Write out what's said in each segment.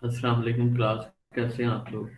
अस्सलाम वालेकुम क्लास, कैसे हैं आप लोग?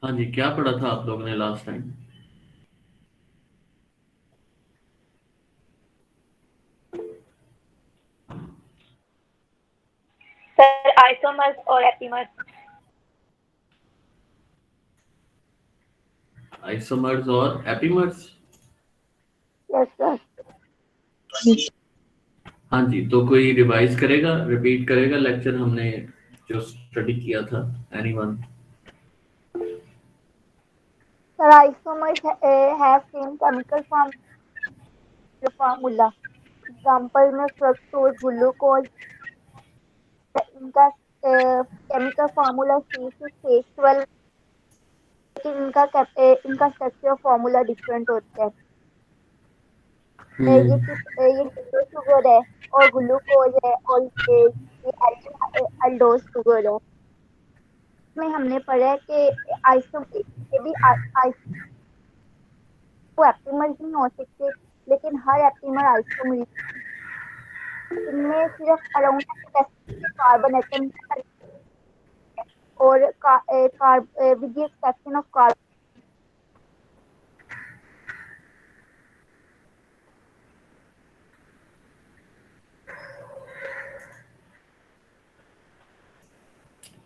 हाँ जी, क्या पढ़ा था आप लोगों ने लास्ट टाइम? सर आइसोमर्स और एपीमर्स। आइसोमर्स और एपीमर्स। Yes sir. हाँ जी, तो कोई रिवाइज करेगा, रिपीट करेगा लेक्चर हमने जो स्टडी किया था? Anyone? Sir, isomers have same chemical formula. Example में फ्रक्टोज ग्लूकोज इनका केमिकल फार्मूला C6H12 लेकिन इनका स्ट्रक्चर फार्मूला डिफरेंट होता है। ये शुगर है और ग्लूकोज है और ये अल्डोज शुगर है। में हमने पढ़ा है कि आइसो ये भी एप्टीमर नहीं हो सकते लेकिन हर एप्टीमर आइसोमर इनमें सिर्फ अराउंड कार्बन एटम और with the exception of carbon.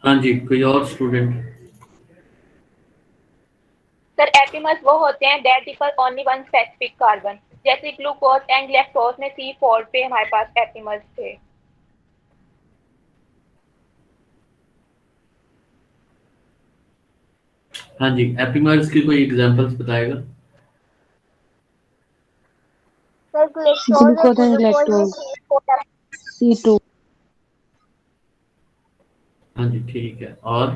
हाँ जी, कोई और स्टूडेंट? सर एपिमर्स वो होते हैं that differ only one specific carbon, जैसे ग्लूकोज एंड लैक्टोज में C4 पे हमारे पास एपिमर्स थे। हाँ जी, एपिमर्स की कोई एग्जांपल्स बताएगा? Sir Glucose and lactose, C2. हाँ जी, ठीक है। और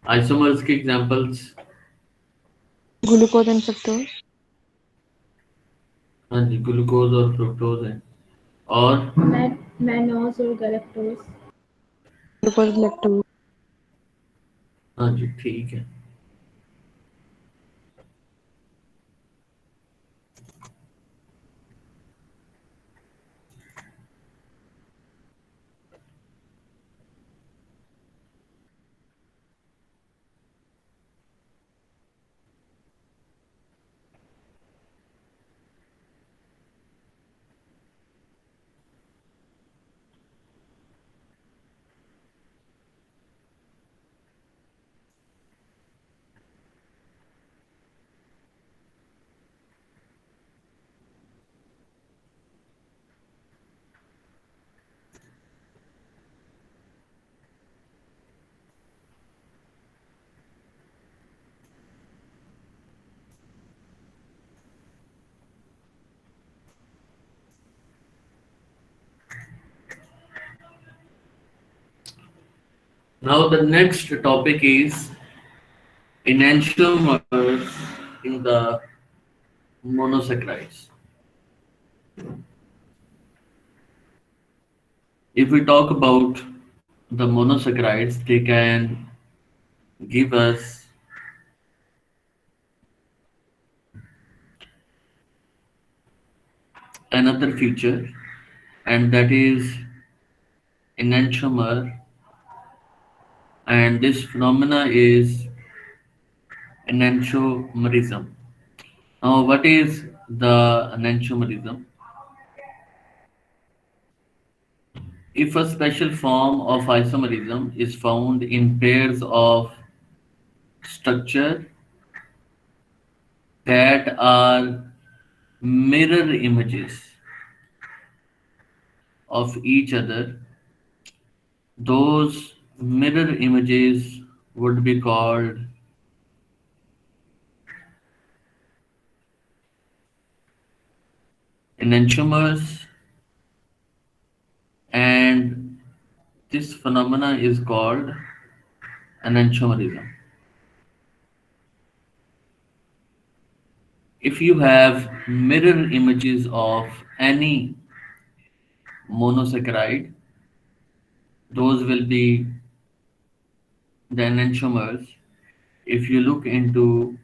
आइसोमर्स की एग्जांपल्स? Glucose and fructose, हाँ जी, ग्लूकोज और फ्रुक्टोज है। और मैनोज और गैलेक्टोज। glucose, lactose. हाँ जी, ठीक है। Now the next topic is enantiomers in the monosaccharides. If we talk about the monosaccharides, they can give us another feature, and that is enantiomer, and this phenomena is enantiomerism. Now, what is the enantiomerism? If a special form of isomerism is found in pairs of structure that are mirror images of each other, those mirror images would be called enantiomers, and this phenomena is called enantiomerism. If you have mirror images of any monosaccharide, those will be the enantiomers. If you look into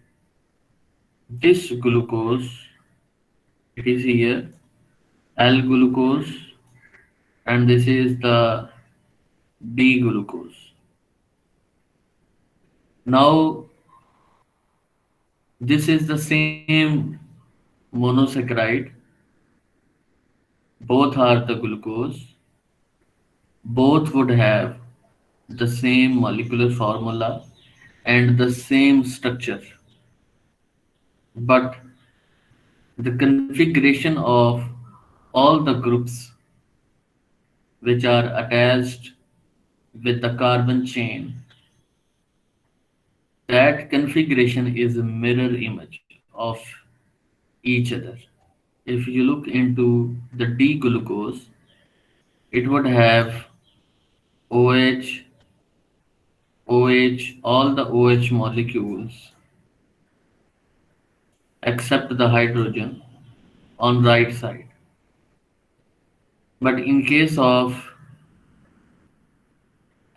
this glucose, it is here L-glucose, and this is the D-glucose. Now, this is the same monosaccharide. Both are the glucose. Both would have the same molecular formula and the same structure. But the configuration of all the groups which are attached with the carbon chain that configuration is a mirror image of each other. If you look into the D-glucose, it would have OH, OH, all the OH molecules except the hydrogen on right side. But in case of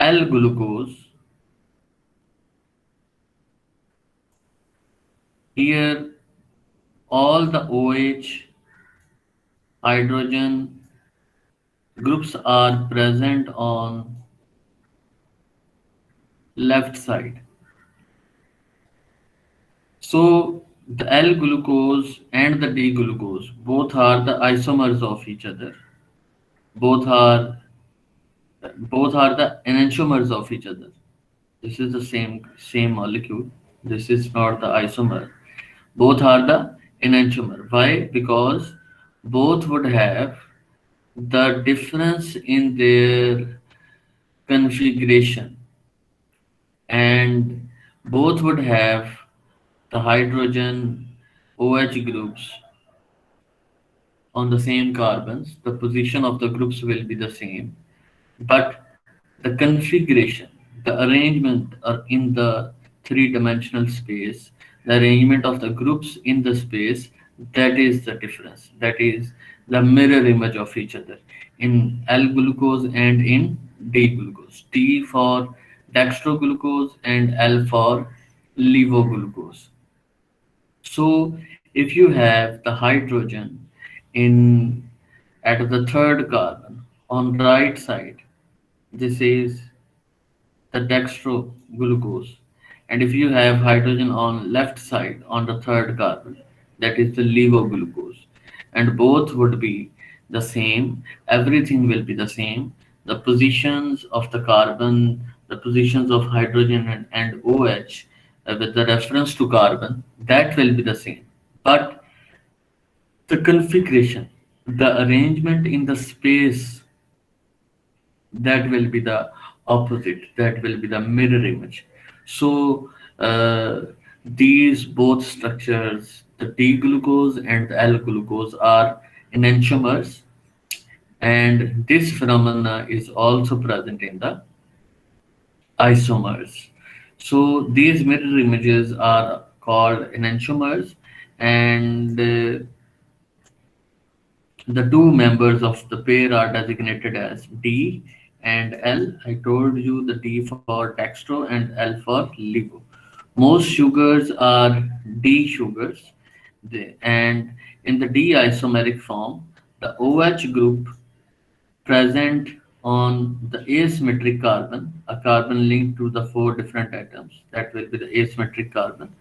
L-glucose, here all the OH hydrogen groups are present on left side. So the L-glucose and the D-glucose both are the isomers of each other. Both are both are the enantiomers of each other. This is the same molecule. This is not the isomer. Both are the enantiomer. Why? Because both would have the difference in their configuration, and both would have the hydrogen OH groups on the same carbons. The position of the groups will be the same, but the configuration, the arrangement are in the three-dimensional space, the arrangement of the groups in the space, that is the difference. That is the mirror image of each other in L-glucose and in D-glucose. D for dextroglucose and L for levoglucose. So if you have the hydrogen in at the third carbon on right side, this is the dextroglucose. And if you have hydrogen on left side on the third carbon, that is the levoglucose. And both would be the same. Everything will be the same. The positions of the carbon, the positions of hydrogen and OH with the reference to carbon, that will be the same. But the configuration, the arrangement in the space, that will be the opposite, that will be the mirror image. So these both structures, the D glucose and the L glucose, are enantiomers, and this phenomena is also present in the isomers. So these mirror images are called enantiomers, and the two members of the pair are designated as D and L. I told you the D for dextro and L for levo. Most sugars are D sugars, and in the D isomeric form, the OH group present on the asymmetric carbon, a carbon linked to the four different atoms, that will be the asymmetric carbon,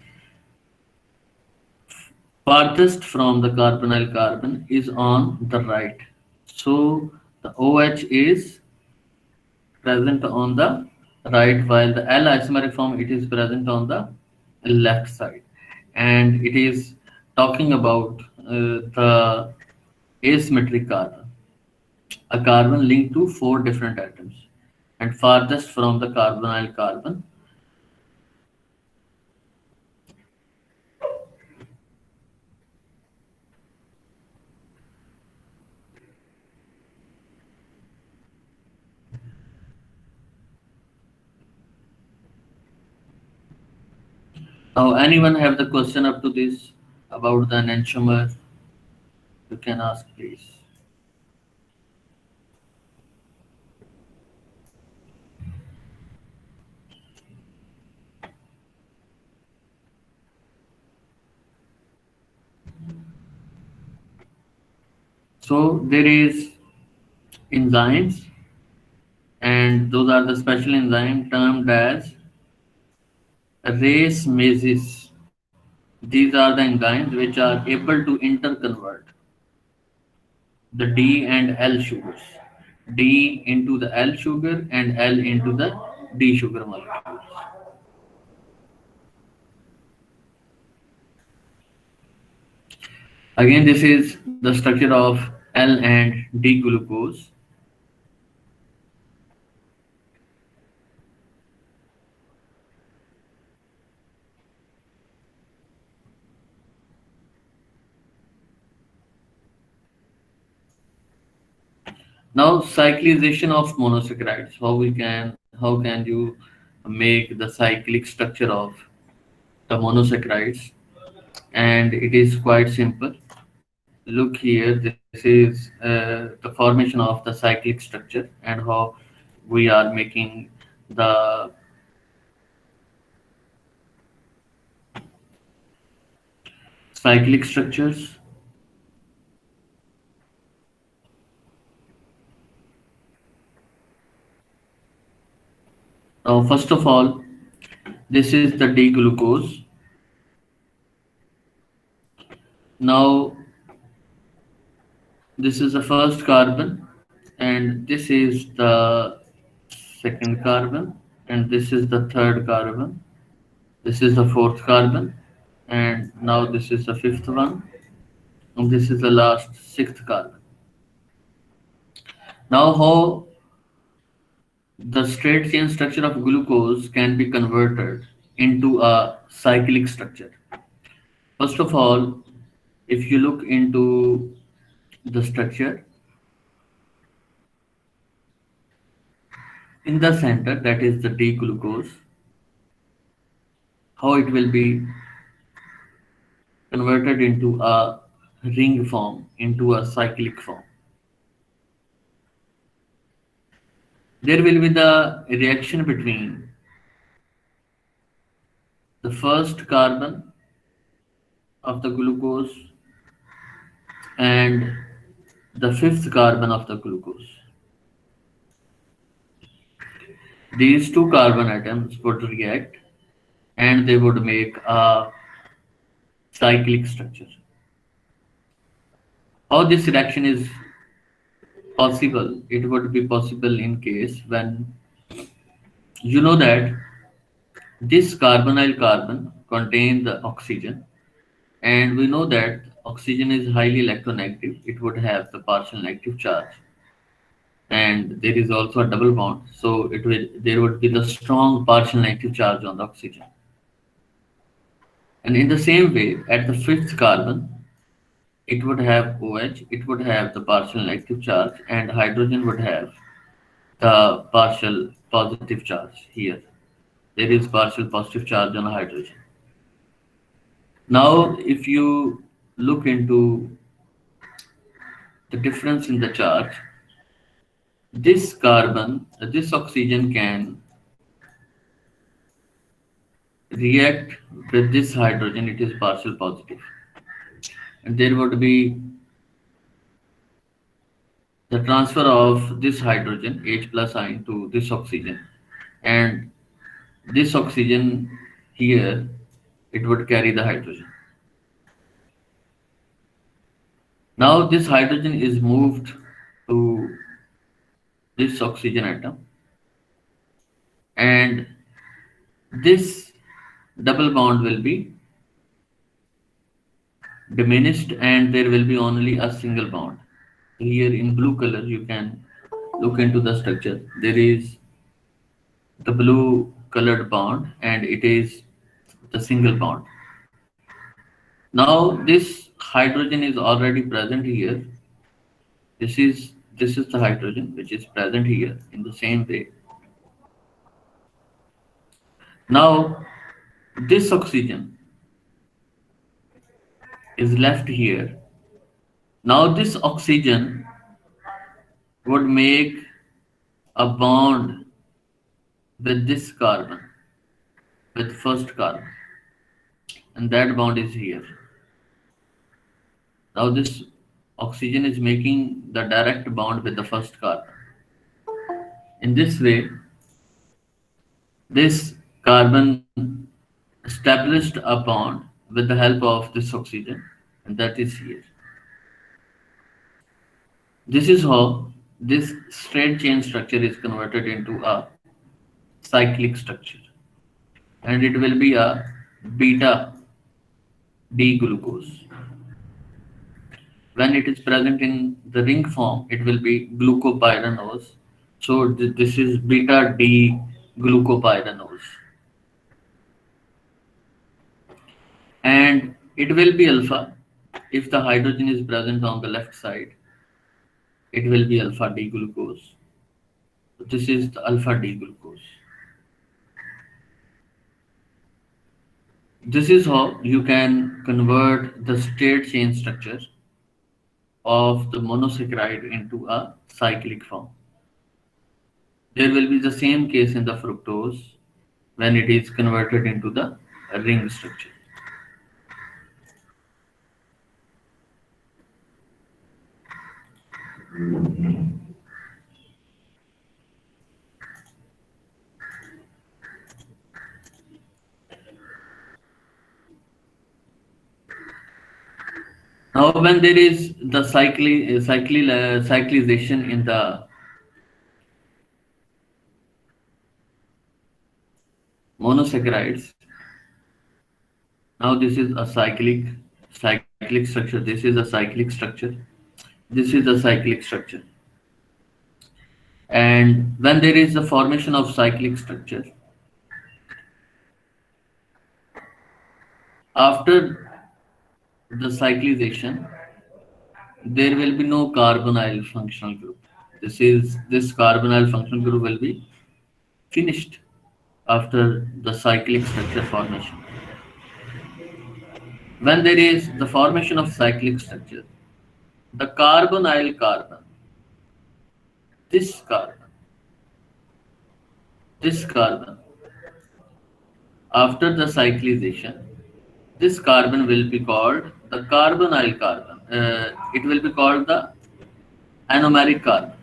farthest from the carbonyl carbon is on the right. So the OH is present on the right, while the L isomeric form, it is present on the left side. And it is talking about the asymmetric carbon, a carbon linked to four different atoms and farthest from the carbonyl carbon. Now, anyone have the question up to this about the enantiomer? You can ask, please. So there is enzymes, and those are the special enzyme termed as raceases. These are the enzymes which are able to interconvert the D and L sugars, D into the L sugar and L into the D sugar molecules. Again, this is the structure of L and D glucose. Now, cyclization of monosaccharides. How can you make the cyclic structure of the monosaccharides? And it is quite simple. Look here. This is the formation of the cyclic structure and how we are making the cyclic structures. Now, first of all, this is the D-glucose. Now, this is the first carbon, and this is the second carbon, and this is the third carbon. This is the fourth carbon, and now this is the fifth one, and this is the last sixth carbon. Now, how the straight chain structure of glucose can be converted into a cyclic structure. First of all, if you look into the structure, in the center, that is the D-glucose, how it will be converted into a ring form, into a cyclic form. There will be the reaction between the first carbon of the glucose and the fifth carbon of the glucose. These two carbon atoms would react and they would make a cyclic structure. How this reaction is possible? It would be possible in case when you know that this carbonyl carbon contains the oxygen, and we know that oxygen is highly electronegative. It would have the partial negative charge, and there is also a double bond, so there would be the strong partial negative charge on the oxygen. And in the same way, at the fifth carbon, it would have OH, it would have the partial negative charge, and hydrogen would have the partial positive charge here. There is partial positive charge on hydrogen. Now, if you look into the difference in the charge, this oxygen can react with this hydrogen, it is partial positive. And there would be the transfer of this hydrogen, H plus ion, to this oxygen. And this oxygen here, it would carry the hydrogen. Now this hydrogen is moved to this oxygen atom, and this double bond will be diminished and there will be only a single bond. Here in blue color you can look into the structure. There is the blue colored bond and it is the single bond. Now this hydrogen is already present here. This is the hydrogen which is present here in the same way. Now this oxygen is left here. Now this oxygen would make a bond with this carbon, with first carbon, and that bond is here. Now this oxygen is making the direct bond with the first carbon. In this way, this carbon established a bond with the help of this oxygen, and that is here. This is how this straight chain structure is converted into a cyclic structure, and it will be a beta D-glucose. When it is present in the ring form, it will be glucopyranose. So this is beta D-glucopyranose. And it will be alpha if the hydrogen is present on the left side. it will be alpha D glucose. This is the alpha D glucose. This is how you can convert the state chain structure of the monosaccharide into a cyclic form. There will be the same case in the fructose when it is converted into the ring structure. Now, when there is the cyclization in the monosaccharides, now this is a cyclic structure. This is a cyclic structure. This is a cyclic structure. And when there is the formation of cyclic structure, after the cyclization, there will be no carbonyl functional group. This carbonyl functional group will be finished after the cyclic structure formation. When there is the formation of cyclic structure, the carbonyl carbon, this carbon, after the cyclization, this carbon will be called the carbonyl carbon. It will be called the anomeric carbon.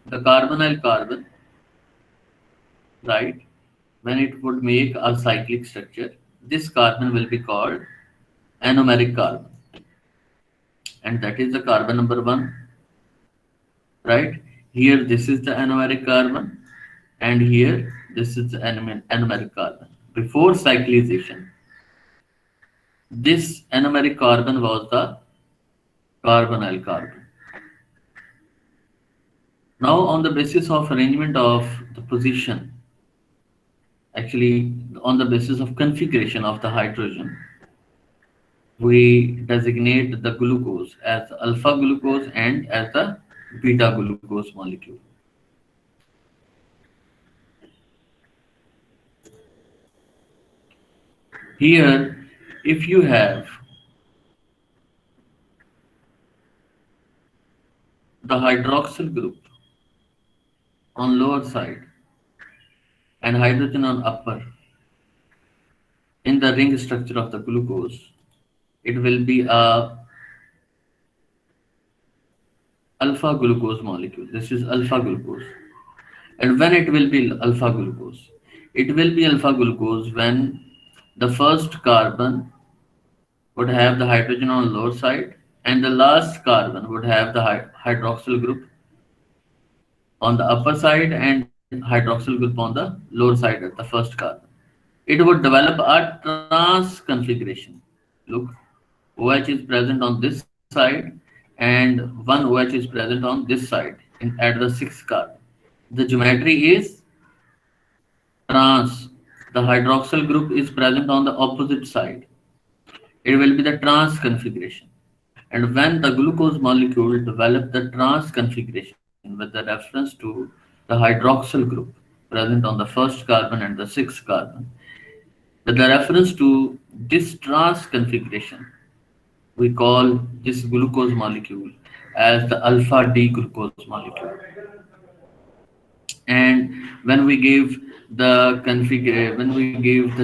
The carbonyl carbon, right, when it would make a cyclic structure, this carbon will be called anomeric carbon. And that is the carbon number 1, right? Here, this is the anomeric carbon, and here, this is the anomeric carbon. Before cyclization, this anomeric carbon was the carbonyl carbon. Now, on the basis of arrangement of the position, actually on the basis of configuration of the hydrogen, we designate the glucose as alpha glucose and as the beta glucose molecule. Here, if you have the hydroxyl group on lower side and hydrogen on upper, in the ring structure of the glucose, it will be a alpha glucose molecule. This is alpha glucose. And when it will be alpha glucose? It will be alpha glucose when the first carbon would have the hydrogen on lower side and the last carbon would have the hydroxyl group on the upper side and hydroxyl group on the lower side at the first carbon. It would develop a trans configuration. Look, OH is present on this side and one OH is present on this side at the 6th carbon. The geometry is trans. The hydroxyl group is present on the opposite side. It will be the trans configuration. And when the glucose molecule develops the trans configuration with the reference to the hydroxyl group present on the first carbon and the 6th carbon, with the reference to this trans configuration, we call this glucose molecule as the alpha D glucose molecule. And when we give the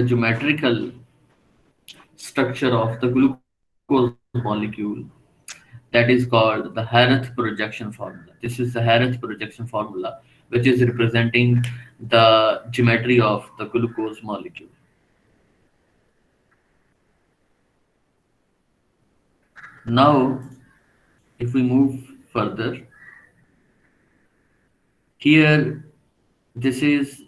geometrical structure of the glucose molecule, that is called the Harith projection formula. This is the Harith projection formula, which is representing the geometry of the glucose molecule. Now, if we move further, here, this is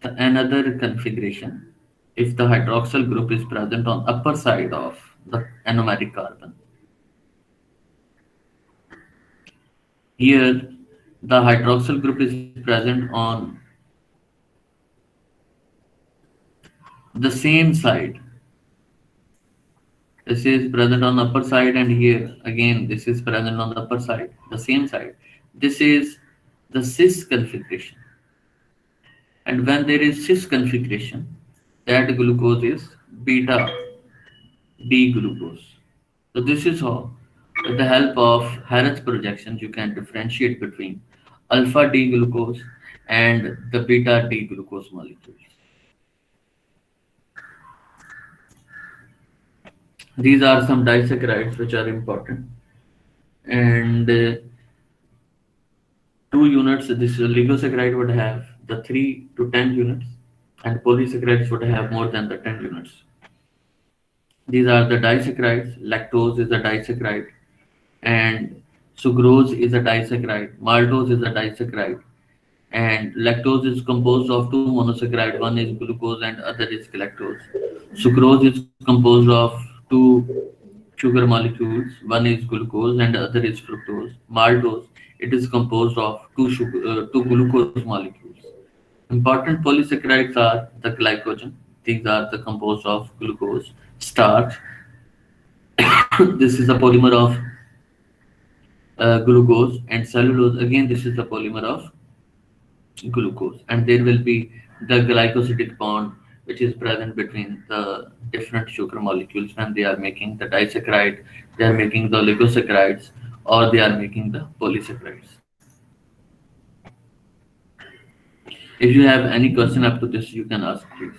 another configuration. If the hydroxyl group is present on upper side of the anomeric carbon, here the hydroxyl group is present on the same side This is present on the upper side, and here again this is present on the upper side, the same side. This is the cis configuration. And when there is cis configuration, that glucose is beta D glucose. So this is how, with the help of Harris projections, you can differentiate between alpha D glucose and the beta D glucose molecules. These are some disaccharides which are important. And 2 units, this oligosaccharide would have the 3 to 10 units, and polysaccharides would have more than the 10 units. These are the disaccharides. Lactose is a disaccharide, and sucrose is a disaccharide. Maltose is a disaccharide, and lactose is composed of 2 monosaccharides. One is glucose and other is galactose. Sucrose is composed of 2 sugar molecules. One is glucose and other is fructose. Maltose, it is composed of 2 glucose molecules. Important polysaccharides are the glycogen. These are the composed of glucose, starch. This is a polymer of glucose, and cellulose. Again, this is the polymer of glucose, and there will be the glycosidic bond which is present between the different sugar molecules when they are making the disaccharide, they are making the oligosaccharides, or they are making the polysaccharides. If you have any question up to this, you can ask, please.